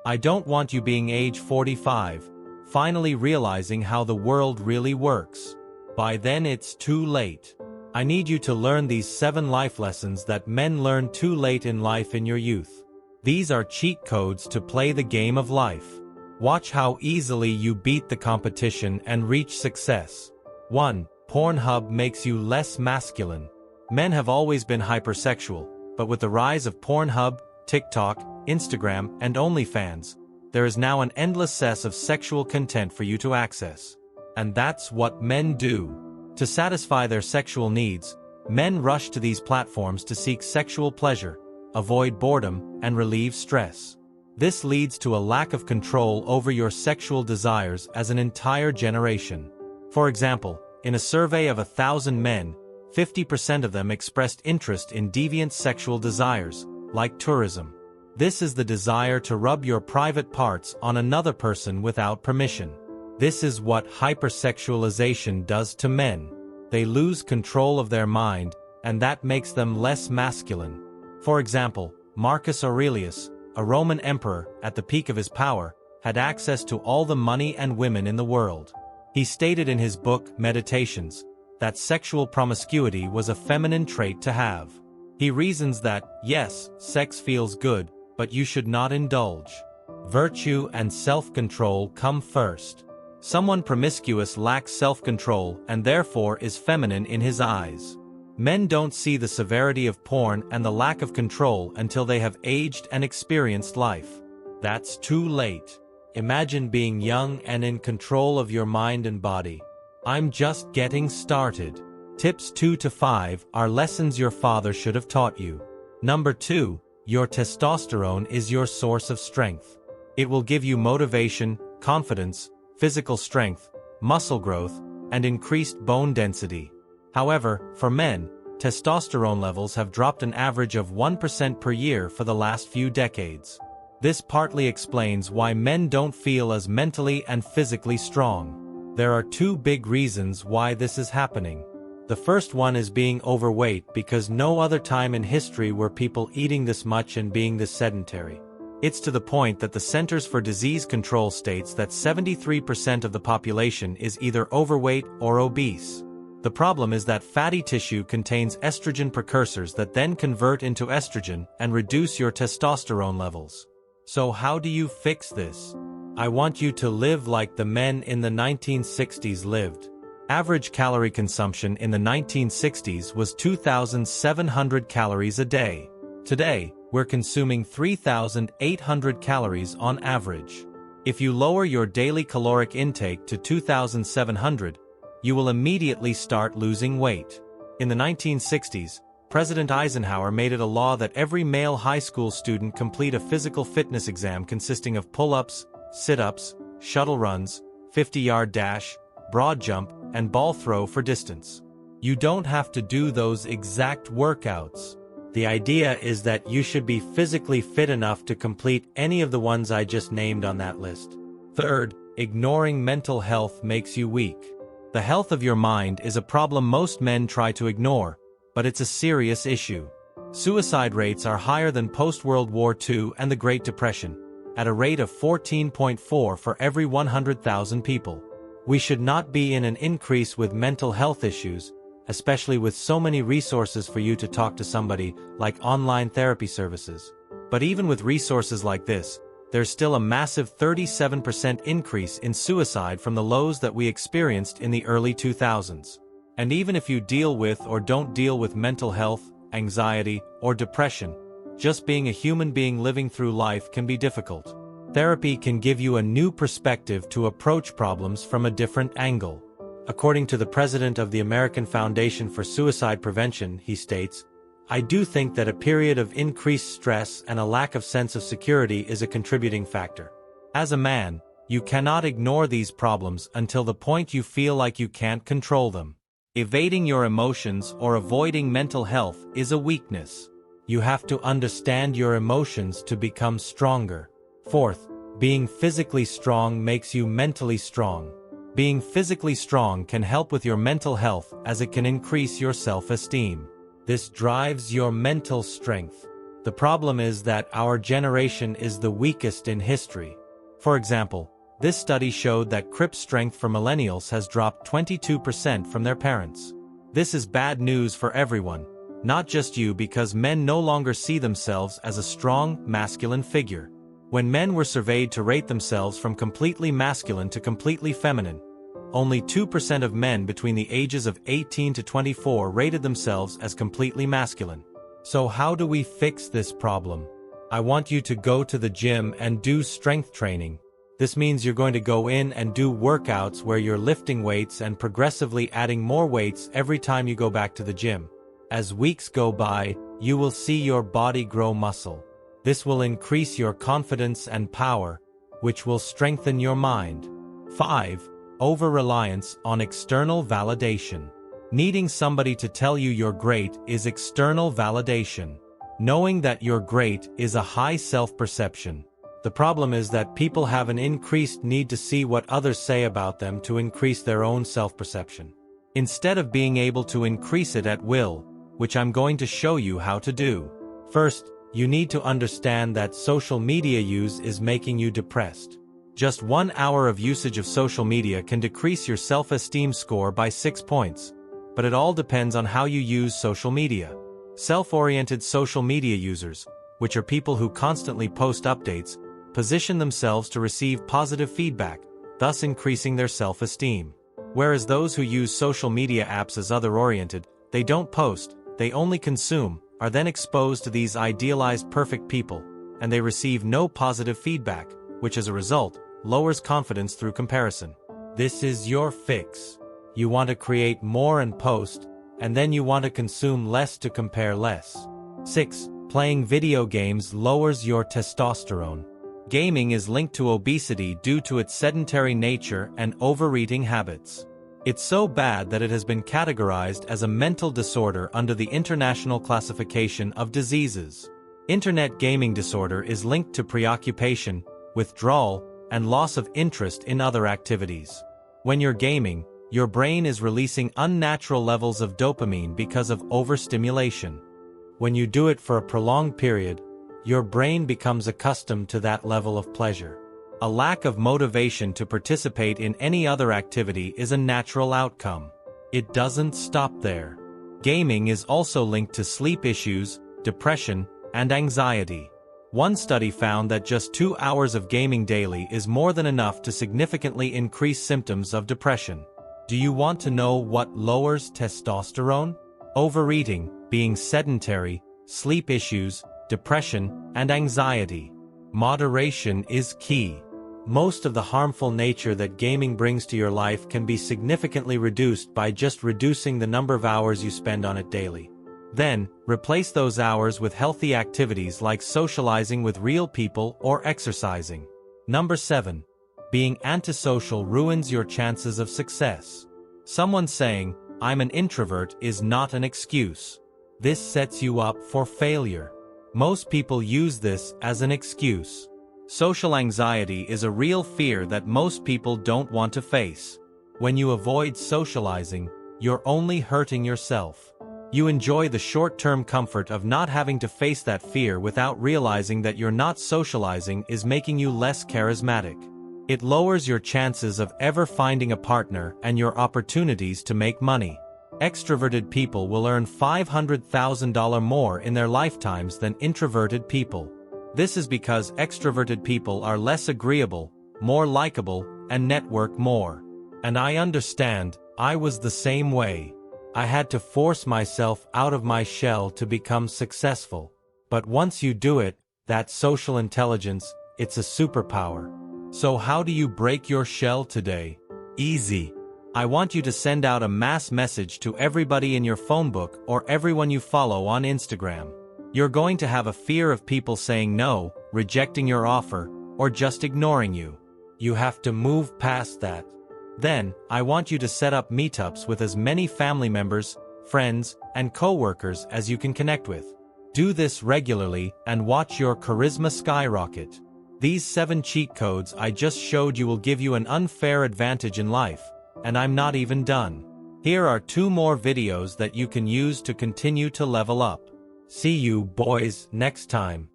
I don't want you being age 45, finally realizing how the world really works. By then it's too late. I need you to learn these 7 life lessons that men learn too late in life in your youth. These are cheat codes to play the game of life. Watch how easily you beat the competition and reach success. 1. Pornhub makes you less masculine. Men have always been hypersexual, but with the rise of Pornhub, TikTok, Instagram, and OnlyFans, there is now an endless cess of sexual content for you to access. And that's what men do. To satisfy their sexual needs, men rush to these platforms to seek sexual pleasure, avoid boredom, and relieve stress. This leads to a lack of control over your sexual desires as an entire generation. For example, in a survey of 1,000 men, 50% of them expressed interest in deviant sexual desires, like tourism. This is the desire to rub your private parts on another person without permission. This is what hypersexualization does to men. They lose control of their mind, and that makes them less masculine. For example, Marcus Aurelius, a Roman emperor at the peak of his power, had access to all the money and women in the world. He stated in his book, Meditations, that sexual promiscuity was a feminine trait to have. He reasons that, yes, sex feels good, but you should not indulge. Virtue and self-control come first. Someone promiscuous lacks self-control and therefore is feminine in his eyes. Men don't see the severity of porn and the lack of control until they have aged and experienced life. That's too late. Imagine being young and in control of your mind and body. I'm just getting started. Tips 2 to 5 are lessons your father should have taught you. Number 2, your testosterone is your source of strength. It will give you motivation, confidence, physical strength, muscle growth, and increased bone density. However, for men, testosterone levels have dropped an average of 1% per year for the last few decades. This partly explains why men don't feel as mentally and physically strong. There are 2 big reasons why this is happening. The first one is being overweight because no other time in history were people eating this much and being this sedentary. It's to the point that the Centers for Disease Control states that 73% of the population is either overweight or obese. The problem is that fatty tissue contains estrogen precursors that then convert into estrogen and reduce your testosterone levels. So how do you fix this? I want you to live like the men in the 1960s lived. Average calorie consumption in the 1960s was 2,700 calories a day. Today, we're consuming 3,800 calories on average. If you lower your daily caloric intake to 2,700, you will immediately start losing weight. In the 1960s, President Eisenhower made it a law that every male high school student complete a physical fitness exam consisting of pull-ups, sit-ups, shuttle runs, 50-yard dash, broad jump, and ball throw for distance. You don't have to do those exact workouts. The idea is that you should be physically fit enough to complete any of the ones I just named on that list. Third, ignoring mental health makes you weak. The health of your mind is a problem most men try to ignore, but it's a serious issue. Suicide rates are higher than post-World War II and the Great Depression, at a rate of 14.4 for every 100,000 people. We should not be in an increase with mental health issues, especially with so many resources for you to talk to somebody, like online therapy services. But even with resources like this, there's still a massive 37% increase in suicide from the lows that we experienced in the early 2000s. And even if you deal with or don't deal with mental health, anxiety, or depression, just being a human being living through life can be difficult. Therapy can give you a new perspective to approach problems from a different angle. According to the president of the American Foundation for Suicide Prevention, he states, "I do think that a period of increased stress and a lack of sense of security is a contributing factor. As a man, you cannot ignore these problems until the point you feel like you can't control them. Evading your emotions or avoiding mental health is a weakness. You have to understand your emotions to become stronger." Fourth, being physically strong makes you mentally strong. Being physically strong can help with your mental health as it can increase your self-esteem. This drives your mental strength. The problem is that our generation is the weakest in history. For example, this study showed that grip strength for millennials has dropped 22% from their parents. This is bad news for everyone, not just you, because men no longer see themselves as a strong, masculine figure. When men were surveyed to rate themselves from completely masculine to completely feminine, only 2% of men between the ages of 18 to 24 rated themselves as completely masculine. So how do we fix this problem? I want you to go to the gym and do strength training. This means you're going to go in and do workouts where you're lifting weights and progressively adding more weights every time you go back to the gym. As weeks go by, you will see your body grow muscle. This will increase your confidence and power, which will strengthen your mind. 5. Over-reliance on external validation. Needing somebody to tell you you're great is external validation. Knowing that you're great is a high self-perception. The problem is that people have an increased need to see what others say about them to increase their own self-perception, instead of being able to increase it at will, which I'm going to show you how to do. First, you need to understand that social media use is making you depressed. Just 1 hour of usage of social media can decrease your self-esteem score by 6 points. But it all depends on how you use social media. Self-oriented social media users, which are people who constantly post updates, position themselves to receive positive feedback, thus increasing their self-esteem. Whereas those who use social media apps as other-oriented, they don't post, they only consume, are then exposed to these idealized perfect people, and they receive no positive feedback, which as a result, lowers confidence through comparison. This is your fix. You want to create more and post, and then you want to consume less to compare less. 6. Playing video games lowers your testosterone. Gaming is linked to obesity due to its sedentary nature and overeating habits. It's so bad that it has been categorized as a mental disorder under the International Classification of Diseases. Internet gaming disorder is linked to preoccupation, withdrawal, and loss of interest in other activities. When you're gaming, your brain is releasing unnatural levels of dopamine because of overstimulation. When you do it for a prolonged period, your brain becomes accustomed to that level of pleasure. A lack of motivation to participate in any other activity is a natural outcome. It doesn't stop there. Gaming is also linked to sleep issues, depression, and anxiety. One study found that just 2 hours of gaming daily is more than enough to significantly increase symptoms of depression. Do you want to know what lowers testosterone? Overeating, being sedentary, sleep issues, depression, and anxiety. Moderation is key. Most of the harmful nature that gaming brings to your life can be significantly reduced by just reducing the number of hours you spend on it daily. Then, replace those hours with healthy activities like socializing with real people or exercising. Number 7. Being antisocial ruins your chances of success. Someone saying, "I'm an introvert," is not an excuse. This sets you up for failure. Most people use this as an excuse. Social anxiety is a real fear that most people don't want to face. When you avoid socializing, you're only hurting yourself. You enjoy the short-term comfort of not having to face that fear without realizing that you're not socializing is making you less charismatic. It lowers your chances of ever finding a partner and your opportunities to make money. Extroverted people will earn $500,000 more in their lifetimes than introverted people. This is because extroverted people are less agreeable, more likable, and network more. And I understand, I was the same way. I had to force myself out of my shell to become successful. But once you do it, that social intelligence, it's a superpower. So how do you break your shell today? Easy. I want you to send out a mass message to everybody in your phone book or everyone you follow on Instagram. You're going to have a fear of people saying no, rejecting your offer, or just ignoring you. You have to move past that. Then, I want you to set up meetups with as many family members, friends, and coworkers as you can connect with. Do this regularly and watch your charisma skyrocket. These 7 cheat codes I just showed you will give you an unfair advantage in life, and I'm not even done. Here are 2 more videos that you can use to continue to level up. See you, boys, next time.